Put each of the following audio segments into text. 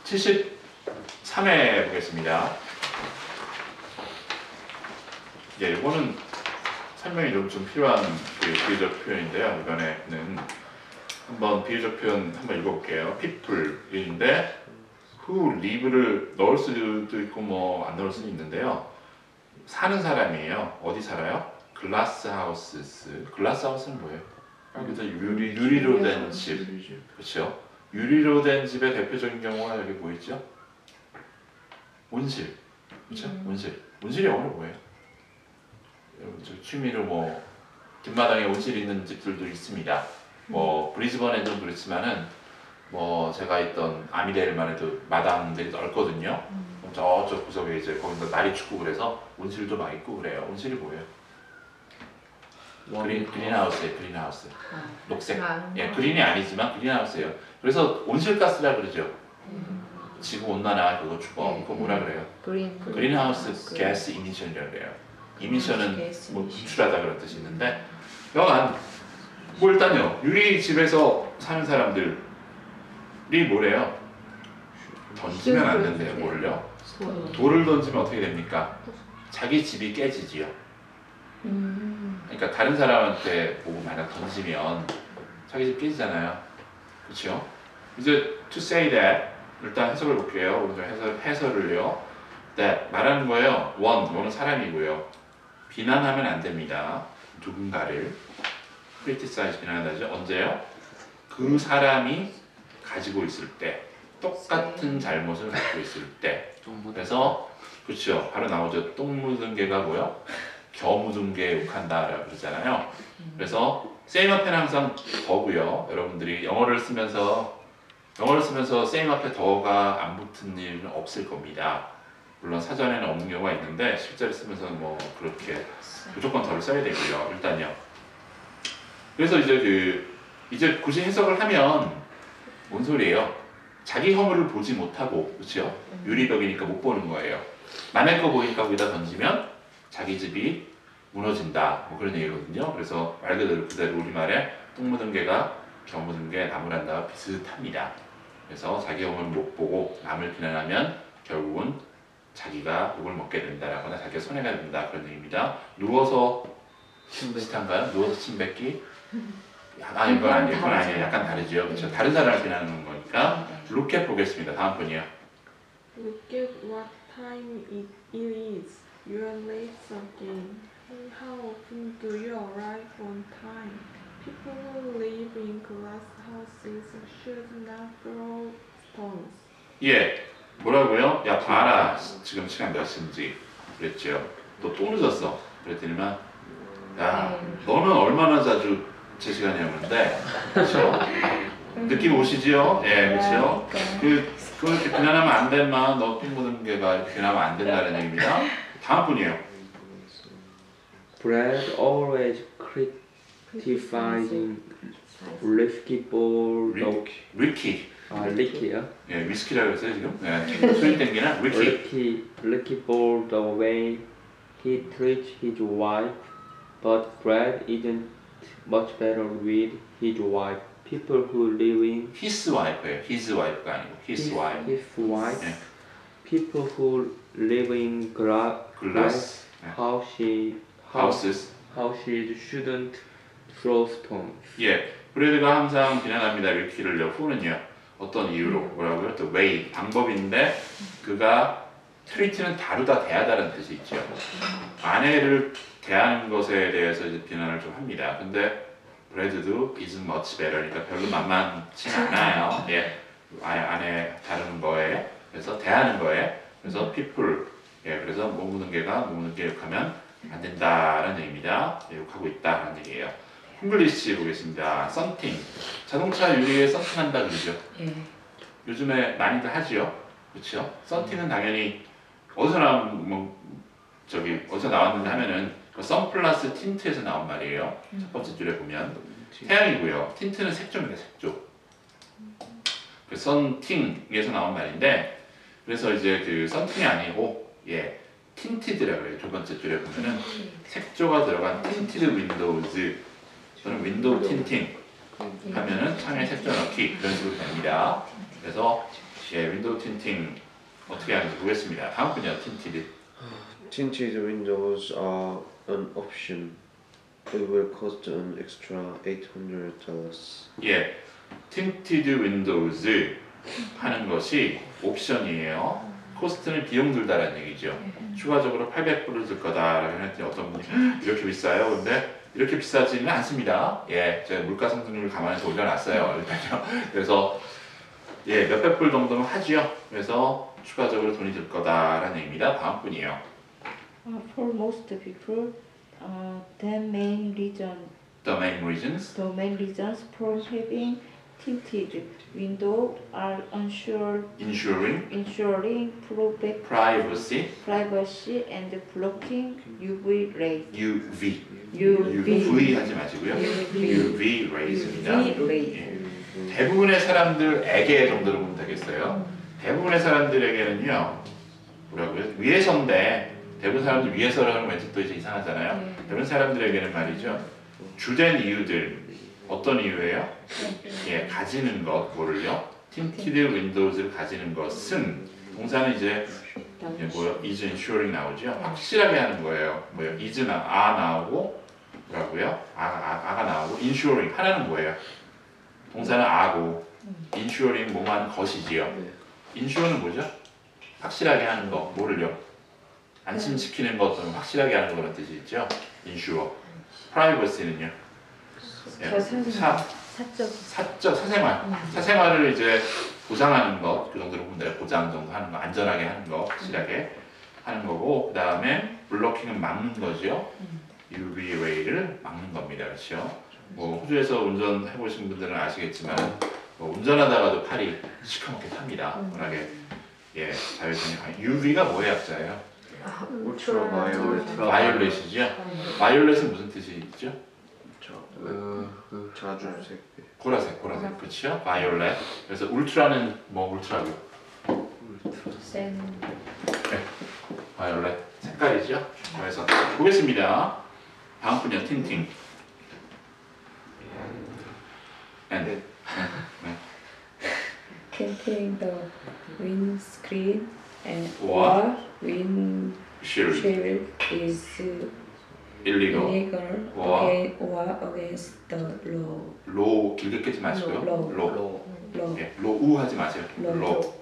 73회 보겠습니다. 예, 이거는 설명이 좀 필요한 비유적 표현인데요. 이번에는 한번 비유적 표현 한번 읽어볼게요. people인데 who live를 넣을 수도 있고 뭐 안 넣을 수도 있는데요. 사는 사람이에요. 어디 살아요? 글라스 하우스. 글라스 하우스는 뭐예요? 그래서 유리로 된 집. 그렇죠? 유리로 된 집의 대표적인 경우가 여기 뭐 있죠? 온실. 그렇죠? 온실. 온실이 영어로 뭐예요? 취미로 뭐 뒷마당에 온실 있는 집들도 있습니다. 뭐 브리즈번에도 그렇지만은 뭐 제가 있던 아미데일만 해도 마당들이 넓거든요. 저쪽 구석에 이제 거기서 날이 춥고 그래서 온실도 막 있고 그래요. 온실이 뭐예요? 그린하우스예요. 그린하우스. 녹색. 예, 그린이 아니지만 그린하우스예요. 그래서 온실가스라 그러죠. 지구 온난화 그거 주범. 그거 뭐라 그래요? 그린하우스 가스 이미션이라고 해요. 이미션은 뭐 분출하다 그런 뜻이 있는데 여간 뭐 일단요. 유리 집에서 사는 사람들이 뭐래요? 던지면 안 된대요. 뭐를요? 돌을 던지면 어떻게 됩니까? 자기 집이 깨지지요. 그러니까 다른 사람한테 보고 만약 던지면 자기 집 깨지잖아요. 그렇죠? 이제 to say that 일단 해석을 볼게요. 오늘 해설을요. that 말하는 거예요. one은 사람이고요. 비난하면 안 됩니다. 누군가를 criticize 비난한다죠. 언제요? 그 사람이 가지고 있을 때 똑같은 잘못을 갖고 있을 때. 그래서 그렇죠. 바로 나오죠. 똥 묻은 개가 뭐요? 겨 묻은 개 욕한다라고 그러잖아요. 그래서 same 앞에는 항상 더고요. 여러분들이 영어를 쓰면서 same 앞에 더가 안 붙은 일은 없을 겁니다. 물론 사전에는 없는 경우가 있는데 실제로 쓰면서는 뭐 그렇게 무조건 더를 써야 되고요. 일단요. 그래서 이제 굳이 해석을 하면 뭔 소리예요? 자기 허물을 보지 못하고 그렇죠? 유리벽이니까 못 보는 거예요. 남의 거 보이니까 거기다 던지면 자기 집이 무너진다. 뭐 그런 얘기거든요. 그래서 말 그대로 우리말에 똥 묻은 개가 겨 묻은 개 나무란다와 비슷합니다. 그래서 자기 허물을 못 보고 남을 비난하면 결국은 자기가 욕을 먹게 된다라거나 자기가 손해가 된다 그런 얘기입니다. 누워서 비슷한가요? 누워서 침 뱉기? 이건 아니에요. 약간 다르죠. 그렇죠? 다른 사람을 비난하는 거니까. look at 보겠습니다. 다음 분이요. Look at what time it is. You are late again. How often do you arrive on time? People who live in glass houses should not throw stones. 예, 뭐라고요? 야 봐라. 지금 시간 몇 시인지 그랬죠. 너 또 늦었어. 그랬더니만 야 너는 얼마나 자주 제 시간이 오는데 그렇죠? 느낌 오시지요? 예, 그렇죠? 그렇게 비난하면 안 된만 너 똥 묻은 개가 이렇게 비난하면 안 된다는 얘기입니다. 다음 분이에요. Brad always criticizing risky ball. 리키. 리키요? 예, 위스키라고 했어요 지금? 예, 소리 땡기나 리키. Ricky ball the way he treats his wife, but Brad isn't much better with his wife. People who live in his wife예요. his wife가 아니고 his wife. His wife. 예. People who live in glass houses. houses shouldn't throw stones. 예, 브래드가 항상 비난합니다. 리키를요. 후는요. 어떤 이유로 뭐라고요? 또 way 방법인데 그가 트리트는 다루다 대하다는 뜻이 있죠. 아내를 대하는 것에 대해서 이제 비난을 좀 합니다. 근데 브래드도 isn't much better. 그러니까 별로 만만치 않아요. 예, 아내 다루는 거에 그래서 대하는 거에 그래서 people 예, 그래서 못 묻은 개가 못 묻은 개 욕하면 안 된다라는 얘기입니다. 예, 욕하고 있다라는 얘기예요. 잉글리시 보겠습니다. 썬팅 자동차 유리에 썬팅한다 그러죠. 예. 요즘에 많이들 하지요. 그렇죠? 썬팅은 당연히 어디서 나왔는데 하면은 썬 플러스 틴트에서 나온 말이에요. 첫 번째 줄에 보면 태양이고요. 틴트는 색조입니다. 색조. 그 썬팅에서 나온 말인데 그래서 이제 그 썬팅이 아니고 예 틴티드라고 해요. 두 번째 줄에 보면은 색조가 들어간 틴티드 윈도우즈 저는 윈도우 틴팅 하면은 창에 색조 넣기 이런 식으로 됩니다. 그래서 예, 윈도우 틴팅 어떻게 하는지 보겠습니다. 다음 분이요, 틴티드. Tinted windows are an option. It will cost an extra $800. 예, 틴티드 윈도우즈 하는 것이 옵션이에요. 코스트는 비용 들다라는 얘기죠. 추가적으로 800불을 들 거다라고 했더니 어떤 분이 이렇게 비싸요? 근데 이렇게 비싸지는 않습니다. 예, 제가 물가 상승률을 감안해서 올려놨어요. 일단요. 그래서 예, 몇백 불 정도는 하지요. 그래서 추가적으로 돈이 들 거다라는 얘기입니다. 다음 분이에요. For most people, the main reasons for having tinted windows are ensuring privacy and blocking UV rays. UV 하지 마시고요. UV rays입니다. 예. 대부분의 사람들에게 정도로 보면 되겠어요. 대부분의 사람들에게는요, 뭐라고요? 위해서인데 대부분 사람들 위해서라고 하면 왠지 또 이제 이상하잖아요. 대부분 사람들에게는 말이죠. 주된 이유들 어떤 이유예요? 예, 가지는 것, 뭐를요? 틴티드 윈도우즈를 가지는 것은 동사는 이제 뭐요? is ensuring 나오죠. 확실하게 하는 거예요. 뭐요? is 나오고 뭐라고요? 아가 나오고 ensuring 하나는 뭐예요? 동사는 아고 ensuring 뭐만 것이지요. ensure는 뭐죠? 확실하게 하는 거, 뭐를요? 안심시키는 것 또는 확실하게 하는 거라는 뜻이 있죠. ensure. privacy는요? 예, 사생활을 이제 보장하는 것, 그 정도로 보면 돼요. 보장 정도 하는 거, 안전하게 하는 거, 확실하게 하는 거고, 그 다음에 블로킹은 막는 거죠. UV ray를 막는 겁니다. 그렇죠? 뭐 호주에서 운전해 보신 분들은 아시겠지만 뭐 운전하다가도 팔이 시커멓게 탑니다. 워낙에 예, 자외선이 UV가 뭐의 약자예요? 바이올렛이죠. 바이올렛은 무슨 뜻이 있죠? 자주색. 보라색, 그렇죠? 바이올렛. 그래서 울트라는 뭐 울트라고? Sen. 네, 바이올렛 색깔이죠. 그래서 보겠습니다. 다음 분이요, 틴팅. 네. Tinting the windscreen and Or windshield is illegal. or against the law. 로 길게 끄지 마시고요. law. 예, 로우 하지 마세요. law. 로.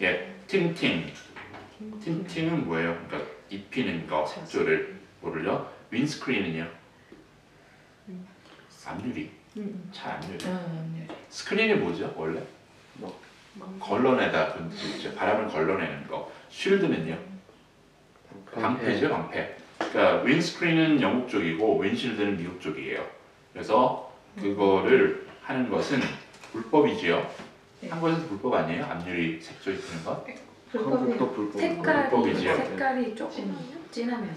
예, 틴팅. 틴팅은 뭐예요? 그러니까 입히는 거, 색조를 뭐를요? 윈스크린은요? 앞유리. 차 앞유리. 스크린이 뭐죠? 원래? 걸러내다 그런 뜻이 있죠. 바람을 걸러내는 거. 쉴드는요? 방패죠, 방패. 그러니까 윈스크린은 영국 쪽이고 윈실드는 미국 쪽이에요. 그래서 그거를 하는 것은 불법이지요. 한국에서 불법 아니에요? 앞유리 색조 입히는 것? 한국도 불법이지요. 색깔이 조금 진하면.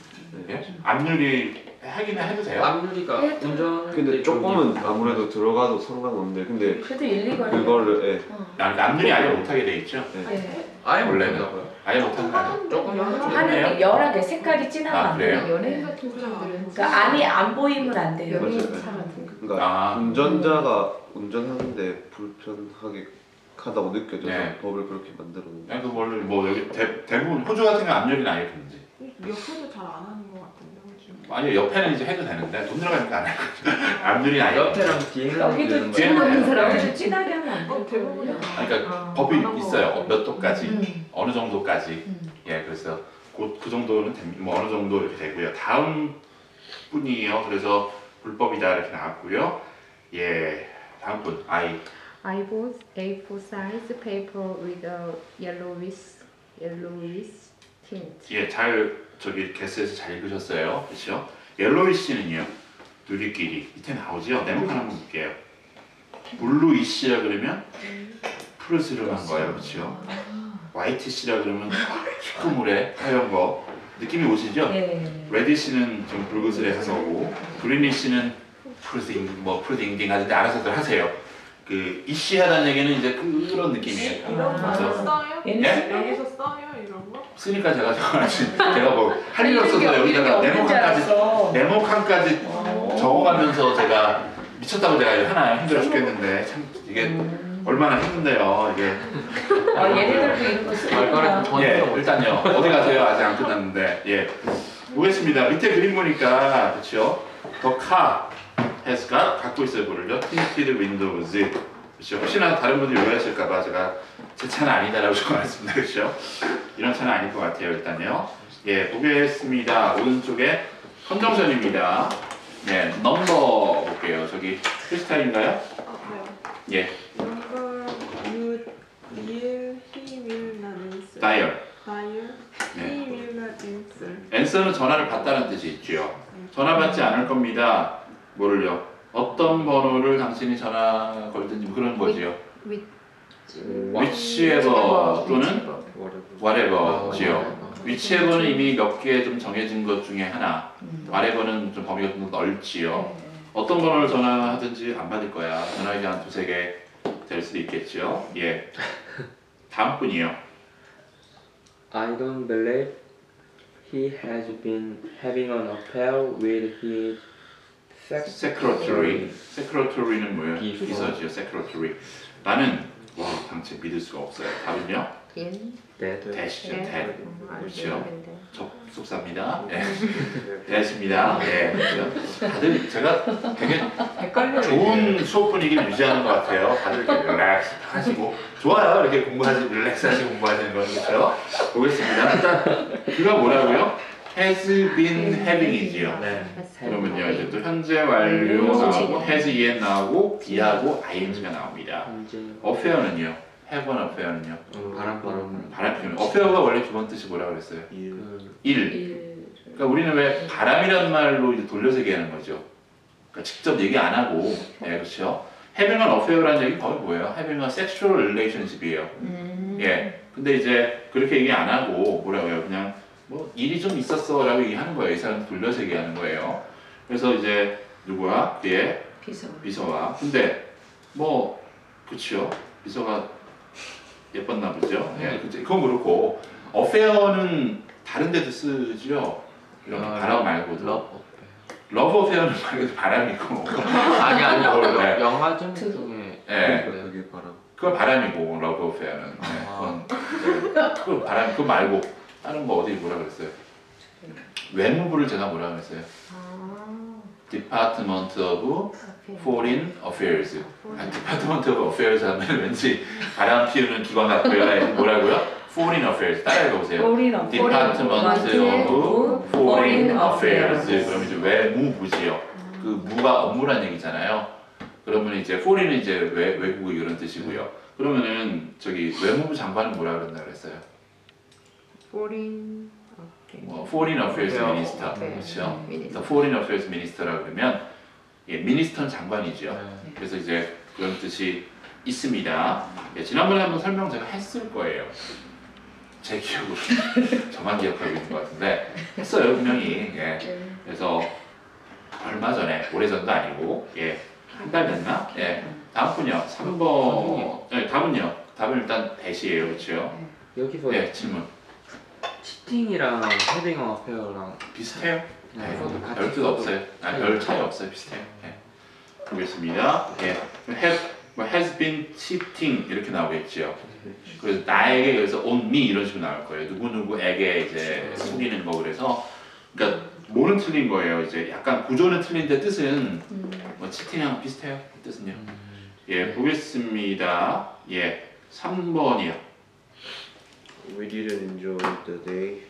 예? 앞유리 하기는 해도 돼요? 앞유리가 운전. 근데 조금은 아무래도 들어가도 상관없는데 근데 그래도 일리걸. 그거를 앞유리 아예 못하게 돼 있죠. 아예 원래는. 못한다고요? 아예 못하는 거 아니에요? 조금 하는 게 열하게 색깔이 진하면 아, 안 그래요? 돼요. 연예인 같은 사람들은 그러니까 안이 안 보이면 안 돼요. 맞아요. 차 같은 거. 그러니까 운전자가 운전하는데 불편하게 하다고 느껴져서 네. 법을 그렇게 만들었는데. 아니, 그 원래 뭐 여기 대부분 호주 같은 경 앞유리는 아예 금지. 옆에도 잘 안 하는 것 같은데 요즘. 아니 옆에는 이제 해도 되는데 돈 들어가니까 안 할 거죠. 앞유리는 아예. 옆에랑 뒤에는 여기도 뒤에는 진하는 돼요. 사람은 네. 좀 진하게 하면 안 돼요. 대부분이 그러니까 법이 있어요. 몇 도까지, 음. 어느 정도까지. 예, 그래서 그 정도는 뭐 어느 정도 이렇게 되고요. 다음 분이에요. 그래서 불법이다 이렇게 나왔고요. 예, 다음 분 I bought A4 size paper with a yellowish tint. 예, 잘 저기 게스에서 잘 읽으셨어요. 그렇죠? 옐로이시는요. 누리끼리 밑에 나오죠. 네모칸 한번 볼게요. 블루이시라 그러면 푸르스름한 거예요. 그렇죠? 화이트시라 그러면 시커물에 하얀 거 느낌이 오시죠? 네. 레디시는 좀 붉으스레한 거고 그리니시는 푸르딩딩 하는데 알아서들 하세요. 그 이시하다는 얘기는 이제 그런 느낌이에요. 이런 거 그래서 써요? 예? 여기서 써요 이런 거? 쓰니까 제가 뭐 할 일 없어서 여기다가 네모칸까지 적어가면서 제가 미쳤다고 제가 하나요? 힘들어 죽겠는데 참 이게 얼마나 힘든데요 이게. 얘네들도 이런 거 쓰니까. 예, 일단요. 어디 가세요? 아직 안 끝났는데. 예. 보겠습니다. 밑에 그림 보니까 그렇죠? The car has가 갖고 있어요. 뭐를요? tinted windows. 그렇죠? 혹시나 다른 분들이 오해하실까봐 제가 제 차는 아니다라고 적어놨습니다. 그렇죠? 이런 차는 아닐 것 같아요. 일단요. 예, 보겠습니다. 오른쪽에 선정선입니다. 예, 넘버 볼게요. 저기 크리스탈인가요? 네. 예, Number you will he will not answer. dial. Dial 네. he will not answer. answer는 전화를 받다는 뜻이 있죠. 전화 받지 않을 겁니다. 뭐를요? 어떤 번호를 당신이 전화 걸든지 뭐 그런 거지요. whichever 또는 whatever지요. whichever는 이미 몇 개 좀 정해진 것 중에 하나. whatever는 좀 범위가 좀 넓지요. 어떤 번호를 전화하든지 안 받을 거야. 전화기 한 두세 개 될 수도 있겠죠. 예. 다음 분이요. I don't believe he has been having an affair with his secretary. secretary는 뭐예요? 비서. 비서지요. secretary. 나는 와, 당체 믿을 수가 없어요. 답은요? In that. 대시죠. 네. 대. 그렇죠. 알겠는데. 접속사입니다. 예. 대십니다. 예. 그렇죠. 다들 제가 되게 좋은 수업 분위기를 유지하는 것 같아요. 다들 이렇게 릴렉스 하시고 좋아요. 이렇게 공부하시 릴렉스 하시고 공부하시는 건 그렇죠. 보겠습니다. 일단 그가 뭐라고요? has been having이지요. 네. 그러면요 이제 또 현재 완료 나오고 has yet 나오고 be하고 ing가 나옵니다. 현재 affair는요? have an affair는요? 바람 바람 피우는. affair가 원래 기본 뜻이 뭐라 그랬어요? 그 일. 그러니까 우리는 왜 바람이라는 말로 이제 돌려서 얘기하는 거죠. 그러니까 직접 얘기 안 하고, 예, 그렇죠. having an affair라는 얘기 거의 뭐예요? having a sexual relationship이에요. 예. 근데 이제 그렇게 얘기 안 하고 뭐라고 해요? 그냥 뭐 일이 좀 있었어라고 얘기하는 거예요. 이 사람 돌려서 얘기하는 거예요. 그래서 이제 누구야? 그의 비서와. 근데 뭐 그렇죠. 비서가 예뻤나 보죠. 예, 그건 그렇고 affair는 다른 데도 쓰죠. 이렇게 바람 말고도. 러브 어페어는 말 그대로 바람이고. 아니 네. 영화 중에 예. 그게 바람. 그건 바람이고 러브 어페어는. 그건 바람. 그거 말고 다른 거 어디 뭐라 그랬어요? 외무부를 제가 뭐라 그랬어요? Department of Foreign Affairs. Department of Affairs 하면 왠지 바람 피우는 기관 같고요. 뭐라고요? Foreign Affairs. 따라해 보세요. Department of Foreign Affairs. 그럼 이제 외무부지요. 그 무가 업무란 얘기잖아요. 그러면 이제 foreign은 이제 외국 이런 뜻이고요. 그러면은 저기 외무부 장관은 뭐라 그랬나 그랬어요? Foreign Foreign Affairs Minister. 그렇죠. Foreign Affairs Minister라 그러면 예, 미니스터는 장관이죠. 그래서 이제 그런 뜻이 있습니다. 예, 지난번에 한번 설명 제가 했을 거예요. 제 기억으로 저만 기억하고 있는 것 같은데 했어요 분명히. 예. 그래서 얼마 전에 오래전도 아니고 예, 한 달 됐나? 예. 다음 분요. 3번. 예, 답은요. 답은 일단 대시예요, 그렇죠? 여기서 예, 질문. 치팅이랑 헤딩 어페어랑 비슷해요. 네, 네, 저도 같이 별 뜻 없어요. 별 차이 없어요. 비슷해요. 예. 보겠습니다. 예. has been cheating 이렇게 나오겠죠. 그래서 나에게 그래서 on me 이런 식으로 나올 거예요. 누구누구에게 이제 속이는 거 그래서 그러니까 뭐는 틀린 거예요. 이제 약간 구조는 틀린데 뜻은 뭐 치팅이랑 비슷해요. 뜻은요. 예, 보겠습니다. 예, 3번이요. We didn't enjoy the day.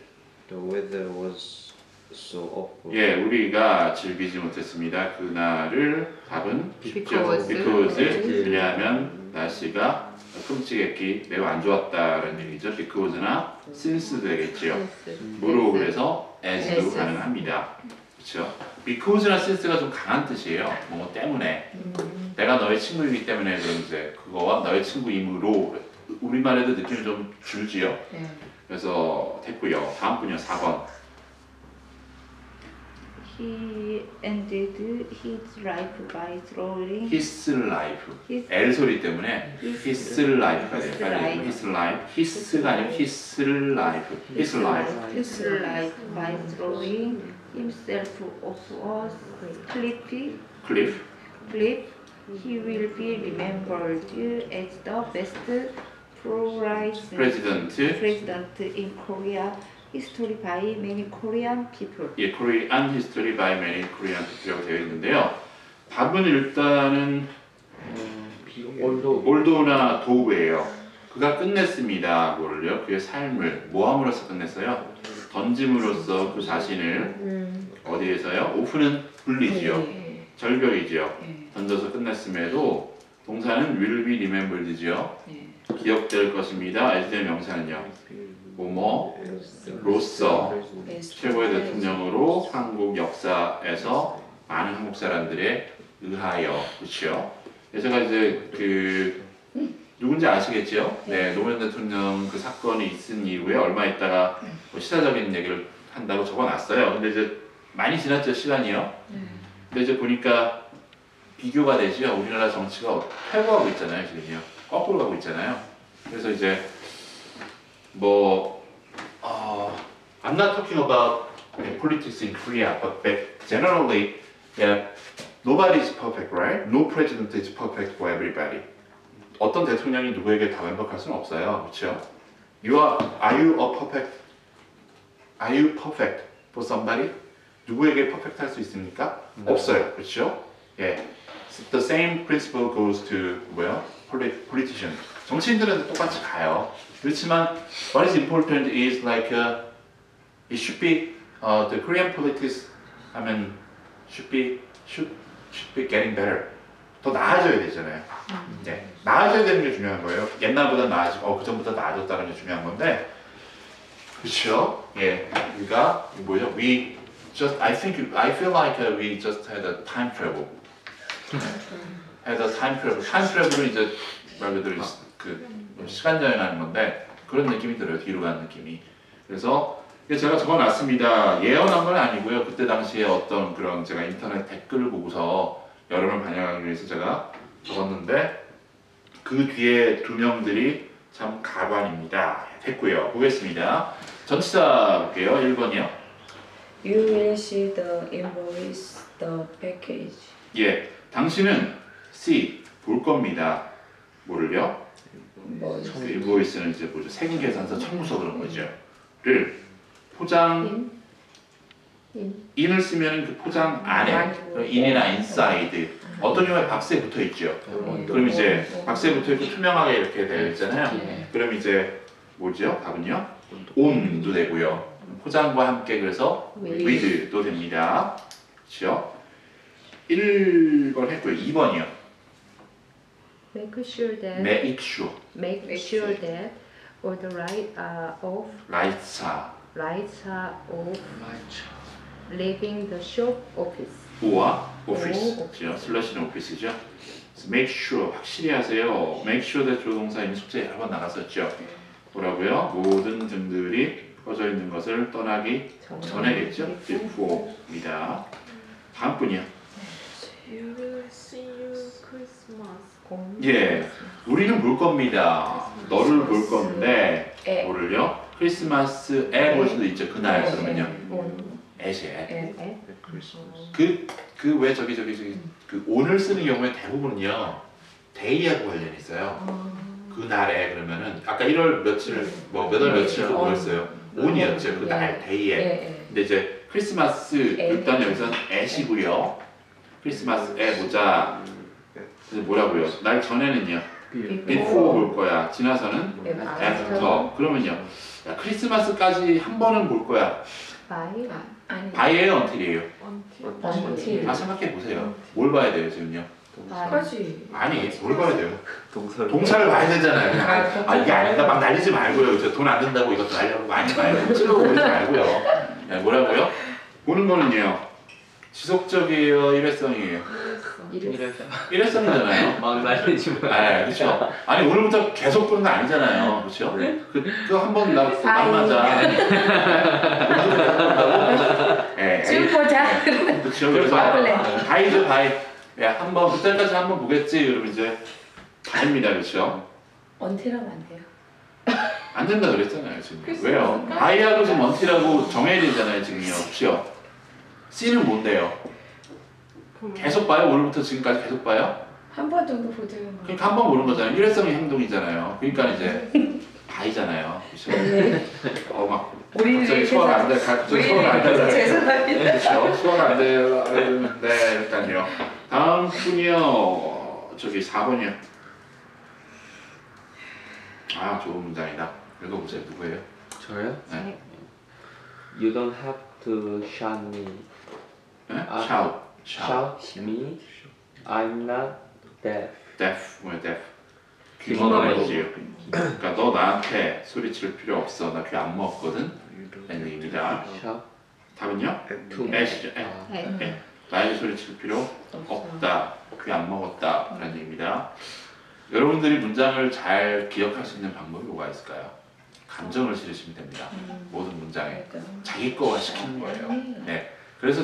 The weather was so awful. 예, 우리가 즐기지 못했습니다. 그날을 답은 Because. 왜냐하면 날씨가 끔찍했기 매우 안 좋았다라는 얘기죠. Because나 since도 되겠죠. 무로 그래서 as도 가능합니다. 그렇죠? Because나 since가 좀 강한 뜻이에요. 뭐 때문에 내가 너의 친구이기 때문에 그런 이제 그거와 너의 친구이므로 우리말에도 느낌이 좀 줄지요. 그래서 됐고요. 다음 분이요. 4번. He ended his life by throwing His life. his L 소리 때문에 his life가 돼요. 빨리 his life. his가 아니고 his life. his life. by throwing himself off a cliff cliff. He will be remembered as the best president. president in Korea history by many Korean people. 예, Korean history by many Korean people이라고 되어 있는데요. 답은 일단은 올도나 도우예요. 그가 끝냈습니다. 뭐를요? 그의 삶을 모함으로써 끝냈어요. 던짐으로써 그 자신을 어디에서요? 오프는 분리지요. 절벽이지요. 던져서 끝냈음에도 동사는 will be remembered지요. 기억될 것입니다. as 명사는요. 뭐뭐로서 최고의 대통령으로 한국 역사에서 많은 한국 사람들에 의하여 그렇죠. 제가 이제 그 누군지 아시겠죠? 네, 노무현 대통령 그 사건이 있은 이후에 얼마 있다가 뭐 시사적인 얘기를 한다고 적어놨어요. 근데 이제 많이 지났죠 시간이요. 근데 이제 보니까 비교가 되죠. 우리나라 정치가 퇴보하고 있잖아요 지금요. 거꾸로 가고 있잖아요. 그래서 이제 뭐 I'm not talking about politics in Korea, but generally, yeah, nobody is perfect, right? No president is perfect for everybody. 어떤 대통령이 누구에게 다 완벽할 수는 없어요, 그렇죠? Are you perfect for somebody? 누구에게 perfect 할 수 있습니까? 없어요, 그렇죠? 예, the same principle goes to 뭐요? Politician. 정치인들은 똑같이 가요. 그렇지만 what is important is like it should be the Korean politics 하면 should be getting better. 더 나아져야 되잖아요. 네, 나아져야 되는 게 중요한 거예요. 옛날보다 나아지고 그 전보다 나아졌다는 게 중요한 건데, 그렇죠? 예, 우리가 뭐죠? I feel like we just had a time travel. had a time travel. time travel은 이제 말 그대로 그 시간 여행하는 건데 그런 느낌이 들어요. 뒤로 가는 느낌이. 그래서 제가 적어놨습니다. 예언한 건 아니고요. 그때 당시에 어떤 그런 제가 인터넷 댓글을 보고서 여론을 반영하기 위해서 제가 적었는데 그 뒤에 두 명들이 참 가관입니다. 됐고요. 보겠습니다. 전치사 볼게요. 1번이요. You will see the invoice, the package. 예, 당신은 see 볼 겁니다. 뭐를요? 그 인보이스는 이제 뭐죠? 세금 계산서 청구서 그런 거죠. 를 포장 in을 쓰면 그 포장 안에 in이나 inside 어떤 경우에 박스에 붙어 있죠. 그럼 이제 박스에 붙어 있고 투명하게 이렇게 되어 있잖아요. 그럼 이제 뭐죠? 답은요? on도 되고요. 포장과 함께 그래서 with도 됩니다. 그렇죠? 1번 했고요. 2번이요. Make sure that make sure that all the lights are off. Leaving the shop office. 오와 office, 그렇죠? 슬래시는 office죠. make sure 확실히 하세요. make sure that 조동사 이미 숙제 여러 번 나갔었죠. 뭐라고요? 모든 등들이 꺼져 있는 것을 떠나기 전에겠죠. before입니다. 다음 분이요. You will see you Christmas. 예, 우리는 볼 겁니다. 너를 볼 건데 뭐를요? 크리스마스에 볼 수도 있죠. 그날 그러면요. 애시에. 그 왜 저기 그 오늘 쓰는 경우에 대부분은요 데이하고 관련이 있어요. 그 날에 그러면은 아까 1월 며칠 뭐 몇 월 며칠도 뭐였어요? 온이었죠. 그 날 데이에. 근데 이제 크리스마스 일단 여기서는 애시고요. 크리스마스에 보자. 그래서 뭐라고요? 날 전에는요. before 볼 거야. 지나서는 after. 그러면요. 야, 크리스마스까지 한 번은 볼 거야. by예요, until이에요? until. 다 생각해 보세요. 뭘 봐야 돼요, 지금요? 까지. 아니, 뭘 봐야 돼요? 동사를 동사를 봐야 되잖아요. 이게 아니다. 막 날리지 말고요. 돈 안 된다고 이것도 날려고 많이 말고 찔러보지 말고요. 네, 뭐라고요? 보는 거는요. 지속적이에요, 일회성이에요? 일회성이잖아요. 막 날리지 마. 아, 그렇죠. 아니 오늘부터 계속 보는 거 아니잖아요, 그렇죠? 그 한번 맞아. 지금 보자. 그렇죠. 그래서 바이죠, 바이. 야, 한번 그때까지 한번 보겠지. 그러면 이제 바입니다, 그렇죠? 언틸하면 안 돼요. 안 된다 그랬잖아요, 지금. 왜요? 바이하고 지금 언티라고 정해야 되잖아요, 지금요, 그렇죠? C는 뭔데요? 계속 봐요? 오늘부터 지금까지 계속 봐요? 한 번 정도 보여주는 거. 그러니까 한 번 보는 거잖아요. 일회성의 행동이잖아요. 그러니까 이제 다이잖아요. 그렇죠? 막 갑자기 소화가 안 돼. 갑자기 소화가 안 돼. 죄송합니다. 그렇죠. 소화가 안 되는데 일단요. 다음 분이요. 저기 4번이요. 아, 좋은 문장이다. 읽어보세요. 누구예요? 저요? 네. You don't have to shout me. 네? 아, Shout. Shout me. I'm not deaf. Deaf. 뭐야, deaf? 귀머거리지요. 그러니까 너 나한테 소리칠 필요 없어. 나 귀 안 먹거든. 라는 얘기입니다. Shout 답은요? to me. A시죠. 네. 나에게 소리칠 필요 없다. 귀 안 먹었다. 라는 얘기입니다. 여러분들이 문장을 잘 기억할 수 있는 방법이 뭐가 있을까요? 감정을 실으시면 됩니다. 모든 문장에. 자기 거화 시키는 거예요. 네. 그래서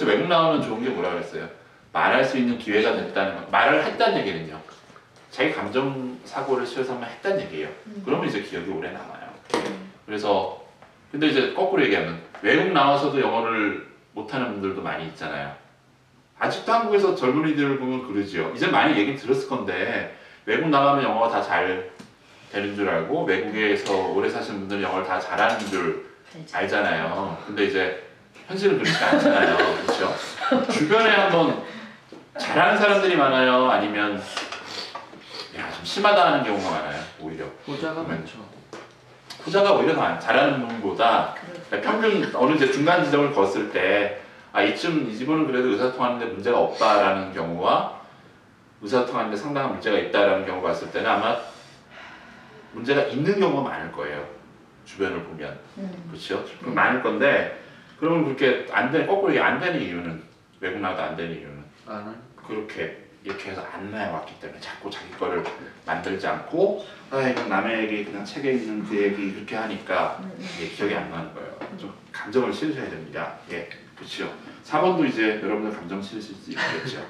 외국 나오면 좋은 게 뭐라 그랬어요? 말할 수 있는 기회가 됐다는 거. 말을 했다는 얘기는요. 자기 감정 사고를 실어서 한번 했다는 얘기예요. 그러면 이제 기억이 오래 남아요. 그래서 근데 이제 거꾸로 얘기하면 외국 나와서도 영어를 못하는 분들도 많이 있잖아요. 아직도 한국에서 젊은이들 보면 그러지요. 이제 많이 얘기 들었을 건데 외국 나가면 영어가 다 잘 되는 줄 알고 외국에서 오래 사시는 분들은 영어를 다 잘하는 줄 알잖아요. 근데 이제 현실은 그렇지 않잖아요. 그렇죠? 주변에 한번 잘하는 사람들이 많아요? 아니면 야, 좀 심하다 하는 경우가 많아요. 오히려. 호자가 많죠. 후자가 오히려 더 잘하는 분보다 평균 어느 이제 중간 지점을 걷을 때 아, 이 집은 그래도 의사소통하는데 문제가 없다라는 경우와 의사소통하는데 상당한 문제가 있다라는 경우가 봤을 때는 아마 문제가 있는 경우가 많을 거예요. 주변을 보면. 그렇죠? 많을 건데 그러면 그렇게 거꾸로 안 되는 이유는 외국 나와도 안 되는 이유는 그렇게 이렇게 해서 안 나와왔기 때문에 자꾸 자기 거를 만들지 않고 아 이건 남의 얘기 그냥 책에 있는 그 얘기 그렇게 하니까 이게 기억이 안 나는 거예요. 좀 감정을 실으셔야 됩니다. 예, 그렇죠. 4번도 이제 여러분들 감정 실으실 수 있겠죠.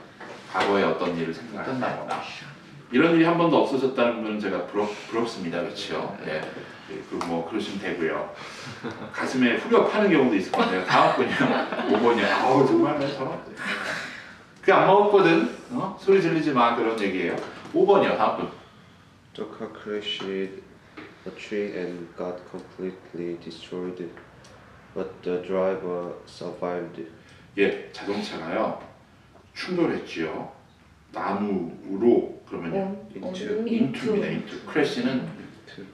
과거에 어떤 일을 생각한다거나 이런 일이 한 번도 없어졌다는 분은 제가 부럽습니다. 그렇죠. 예, 뭐 그러시면 되고요. 가슴에 후벼 파는 경우도 있을 건데요. 다음 분이요. 5번이요. 아우 정말 저런 귀 안 먹었거든. 소리 질리지 마 그런 얘기예요. 5번이요. 다음 분. The car crashed a tree and got completely destroyed, but the driver survived. 예, 자동차가요 충돌했지요. 나무로 그러면요. 인투입니다. 인투. 크래시는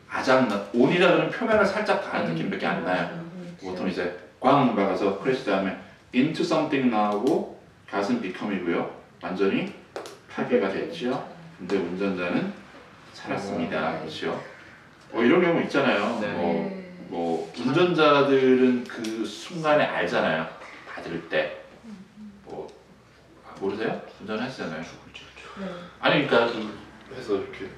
아작나. 온이라 그러면 표면을 살짝 가는 느낌밖에 안 나요. 보통 이제 꽝 박아서 크래시 다음에 into something 나오고 갓은 become이고요. 완전히 파괴가 됐죠. 근데 운전자는 살았습니다. 그렇죠? 이런 경우 있잖아요. 네. 뭐 운전자들은 그 순간에 알잖아요. 받을 때. 뭐 모르세요? 운전하시잖아요. 아니 그러니까 해서 이렇게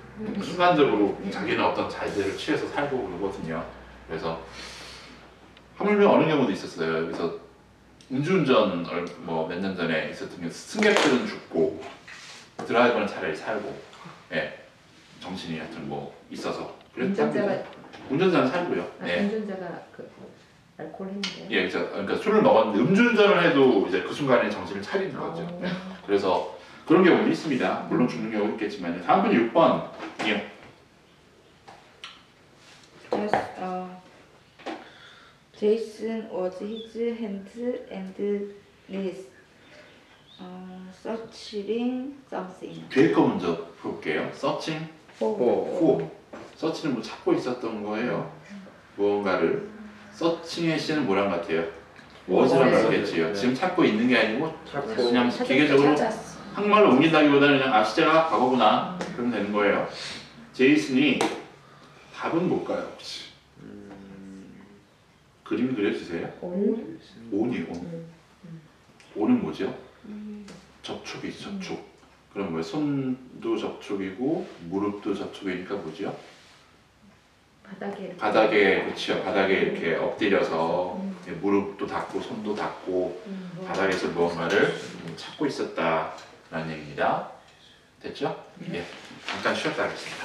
순간적으로 자기는 어떤 자세를 취해서 살고 그러거든요. 그래서 하물며 어느 경우도 있었어요. 여기서 음주운전 뭐 몇 년 전에 있었던 게 승객들은 죽고 드라이버는 차라리 살고, 예, 정신이 하여튼 뭐 있어서 운전자는 살고요. 네. 운전자가 그 알코올 했는데요. 예, 그러니까 술을 먹었는데 음주운전을 해도 이제 그 순간에 정신을 차리는 거죠. 네. 그래서 그런 경우도 있습니다. 물론 죽는 경우도 있겠지만요. 다음 분이 6번이요. Jason was his hands and knees searching something. 뒤에 거 먼저 볼게요. searching for. search는 뭐 찾고 있었던 거예요. 무언가를. searching의 C는 뭐랑 같아요? was랑 같겠지요. 지금 찾고 있는 게 아니고 그냥 기계적으로 한국말로 옮긴다기보다는 그냥 시제가 과거구나 그러면 되는 거예요. 제이슨이 답은 뭘까요 혹시? 그림 그려주세요. 온이요. 온은 뭐죠? 접촉이죠. 접촉. 그럼 뭐예요? 손도 접촉이고 무릎도 접촉이니까 뭐죠? 바닥에 그렇죠. 바닥에 이렇게 엎드려서 무릎도 닿고 손도 닿고 바닥에서 무언가를 찾고 있었다라는 얘기입니다. 됐죠? 예. 잠깐 쉬었다 하겠습니다.